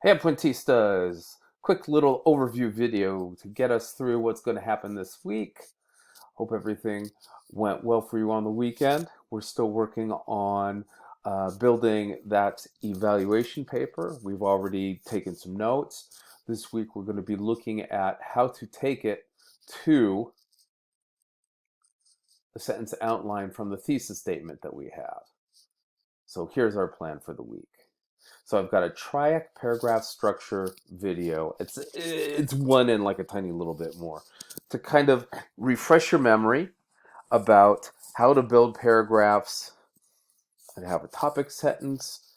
Hey, Apwentistas! Quick little overview video to get us through what's going to happen this week. Hope everything went well for you on the weekend. We're still working on building that evaluation paper. We've already taken some notes. This week we're going to be looking at how to take it to the sentence outline from the thesis statement that we have. So here's our plan for the week. So I've got a triac paragraph structure video. It's one in like a tiny little bit more to kind of refresh your memory about how to build paragraphs and have a topic sentence,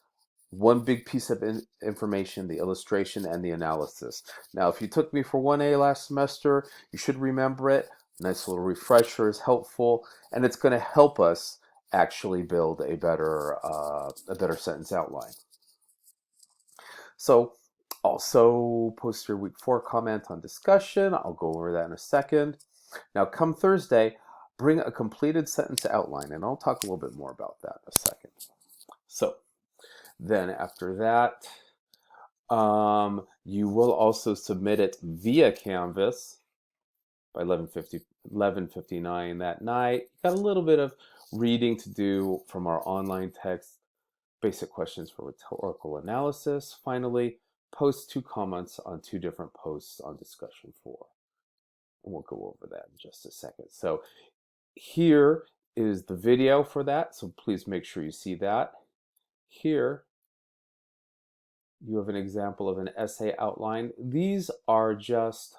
one big piece of information, the illustration and the analysis. Now, if you took me for 1A last semester, you should remember it. Nice little refresher is helpful, and it's going to help us actually build a better sentence outline. So also post your week 4 comment on discussion. I'll go over that in a second. Now come Thursday, bring a completed sentence outline, and I'll talk a little bit more about that in a second. So then after that, you will also submit it via Canvas by 11:59 that night. Got a little bit of reading to do from our online text, basic questions for rhetorical analysis. Finally, post 2 comments on 2 different posts on discussion 4. And we'll go over that in just a second. So here is the video for that. So please make sure you see that. Here you have an example of an essay outline. These are just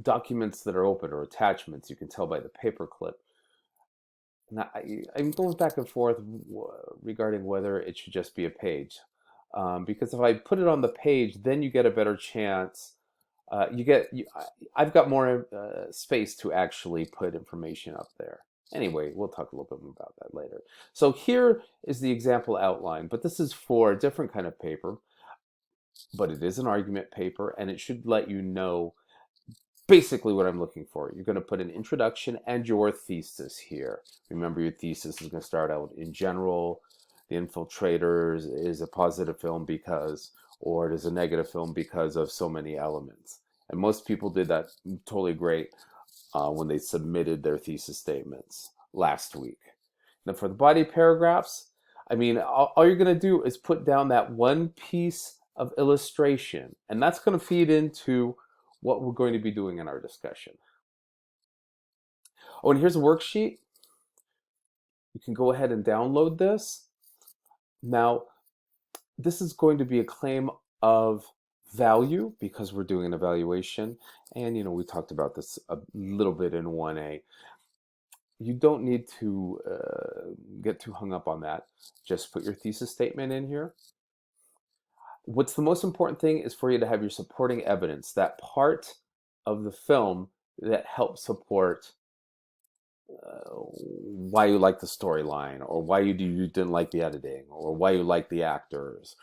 documents that are open or attachments. You can tell by the paperclip. Now, I'm going back and forth regarding whether it should just be a page. Because if I put it on the page, then you get a better chance. I've got more space to actually put information up there. Anyway, we'll talk a little bit more about that later. So here is the example outline, but this is for a different kind of paper, but it is an argument paper, and it should let you know basically what I'm looking for. You're going to put an introduction and your thesis here. Remember, your thesis is going to start out in general. The Infiltrators is a positive film because, or it is a negative film because of so many elements. And most people did that totally great when they submitted their thesis statements last week. Now for the body paragraphs, I mean, all you're going to do is put down that one piece of illustration, and that's going to feed into what we're going to be doing in our discussion. Oh, and here's a worksheet. You can go ahead and download this. Now, this is going to be a claim of value because we're doing an evaluation. And, we talked about this a little bit in 1A. You don't need to get too hung up on that. Just put your thesis statement in here. What's the most important thing is for you to have your supporting evidence, that part of the film that helps support why you like the storyline, or why you didn't like the editing, or why you like the actors,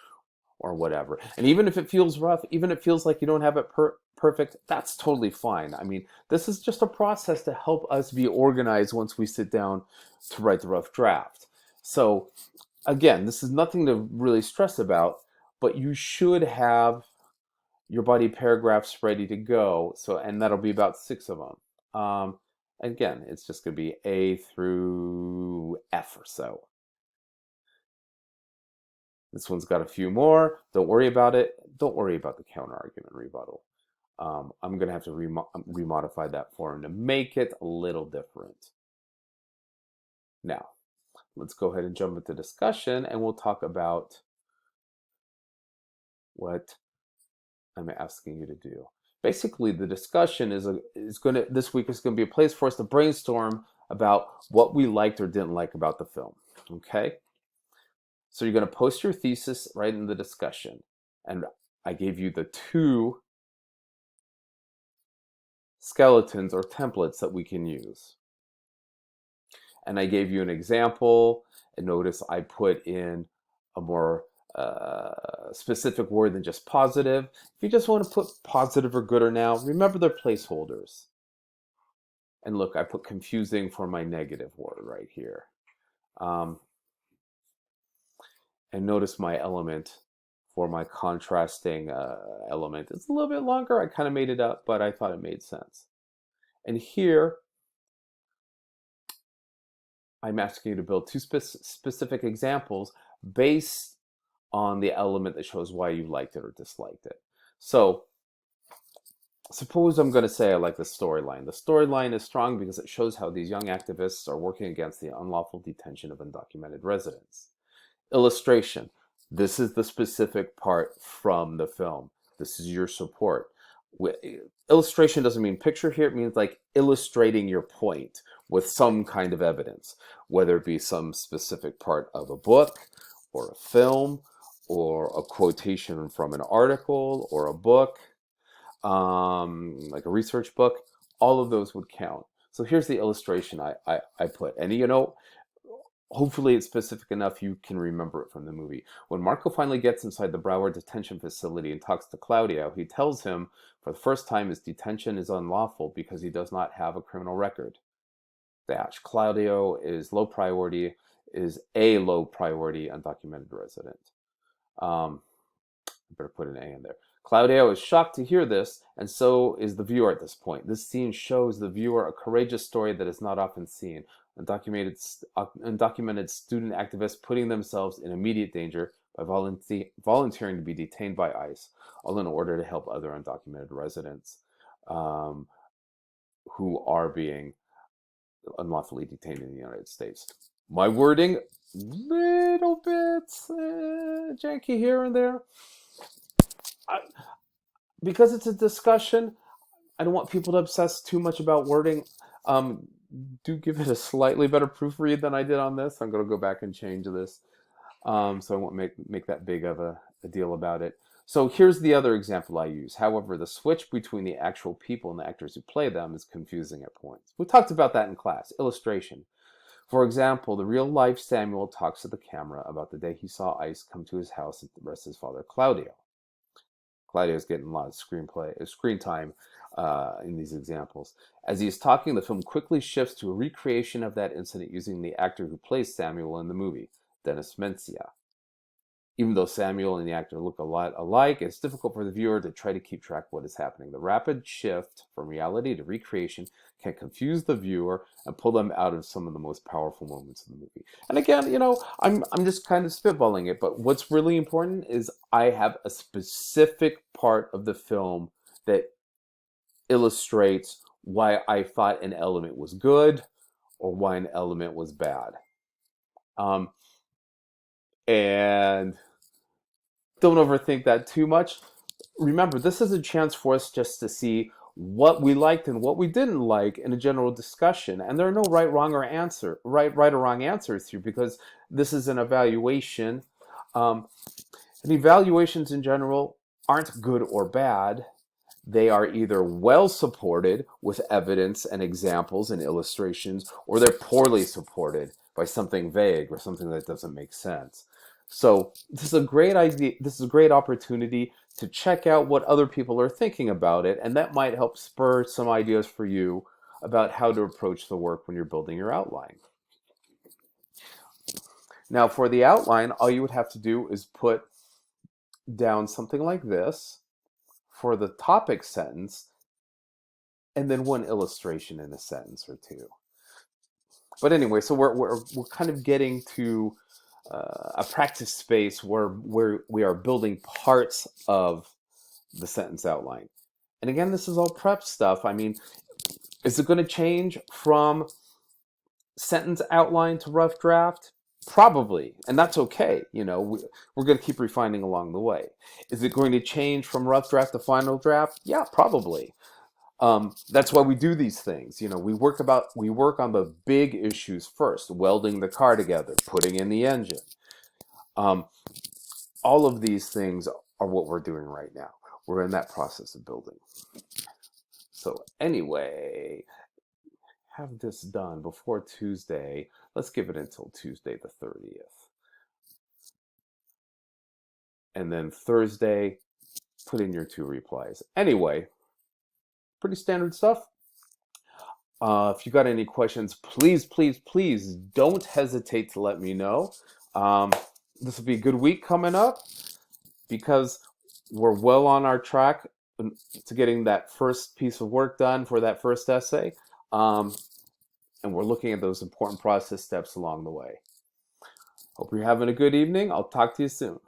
or whatever. And even if it feels rough, even if it feels like you don't have it perfect, that's totally fine. I mean, this is just a process to help us be organized once we sit down to write the rough draft. So again, this is nothing to really stress about, but you should have your body paragraphs ready to go. So, and that'll be about 6 of them. Again, it's just going to be A through F or so. This one's got a few more. Don't worry about it. Don't worry about the counter argument rebuttal. I'm going to have to remodify that form to make it a little different. Now, let's go ahead and jump into discussion, and we'll talk about what I'm asking you to do. Basically, the discussion this week is going to be a place for us to brainstorm about what we liked or didn't like about the film. Okay? So you're going to post your thesis right in the discussion. And I gave you the 2 skeletons or templates that we can use. And I gave you an example, and notice I put in a more specific word than just positive. If you just want to put positive or good or now, remember they're placeholders. And look, I put confusing for my negative word right here. And notice my element for my contrasting element. It's a little bit longer. I kind of made it up, but I thought it made sense. And here, I'm asking you to build two specific examples based on the element that shows why you liked it or disliked it. So suppose I'm going to say I like the storyline. The storyline is strong because it shows how these young activists are working against the unlawful detention of undocumented residents. Illustration. This is the specific part from the film. This is your support. Illustration doesn't mean picture here. It means like illustrating your point with some kind of evidence, whether it be some specific part of a book or a film or a quotation from an article or a book, like a research book. All of those would count. So here's the illustration I put. And hopefully it's specific enough you can remember it from the movie. When Marco finally gets inside the Broward detention facility and talks to Claudio, he tells him for the first time his detention is unlawful because he does not have a criminal record. Dash. Claudio is a low priority undocumented resident. I better put an A in there. Claudio is shocked to hear this, and so is the viewer at this point. This scene shows the viewer a courageous story that is not often seen. Undocumented student activists putting themselves in immediate danger by volunteering to be detained by ICE, all in order to help other undocumented residents who are being unlawfully detained in the United States. My wording, little bit janky here and there. Because it's a discussion, I don't want people to obsess too much about wording. Do give it a slightly better proofread than I did on this. I'm going to go back and change this, so I won't make that big of a deal about it. So here's the other example I use. However, the switch between the actual people and the actors who play them is confusing at points. We talked about that in class. Illustration. For example, the real-life Samuel talks to the camera about the day he saw ICE come to his house and arrest his father, Claudio. Claudio's getting a lot of screen time in these examples. As he is talking, the film quickly shifts to a recreation of that incident using the actor who plays Samuel in the movie, Dennis Mencia. Even though Samuel and the actor look a lot alike, it's difficult for the viewer to try to keep track of what is happening. The rapid shift from reality to recreation can confuse the viewer and pull them out of some of the most powerful moments of the movie. And again, I'm just kind of spitballing it, but what's really important is I have a specific part of the film that illustrates why I thought an element was good or why an element was bad. And don't overthink that too much. Remember, this is a chance for us just to see what we liked and what we didn't like in a general discussion. And there are no right or wrong answers here because this is an evaluation. And evaluations in general aren't good or bad. They are either well supported with evidence and examples and illustrations, or they're poorly supported by something vague or something that doesn't make sense. So this is a great idea. This is a great opportunity to check out what other people are thinking about it, and that might help spur some ideas for you about how to approach the work when you're building your outline. Now, for the outline, all you would have to do is put down something like this for the topic sentence, and then one illustration in a sentence or two. But anyway, so we're kind of getting to a practice space where we are building parts of the sentence outline. And again, this is all prep stuff. I mean, is it going to change from sentence outline to rough draft? Probably, and that's okay. We're going to keep refining along the way. Is it going to change from rough draft to final draft? Yeah, probably. That's why we do these things. We work on the big issues first, welding the car together, putting in the engine. All of these things are what we're doing right now. We're in that process of building. So anyway, have this done before Tuesday. Let's give it until Tuesday the 30th. And then Thursday, put in your 2 replies. Anyway, pretty standard stuff. If you got any questions, please don't hesitate to let me know. this will be a good week coming up because we're well on our track to getting that first piece of work done for that first essay. Um, and we're looking at those important process steps along the way. Hope you're having a good evening. I'll talk to you soon.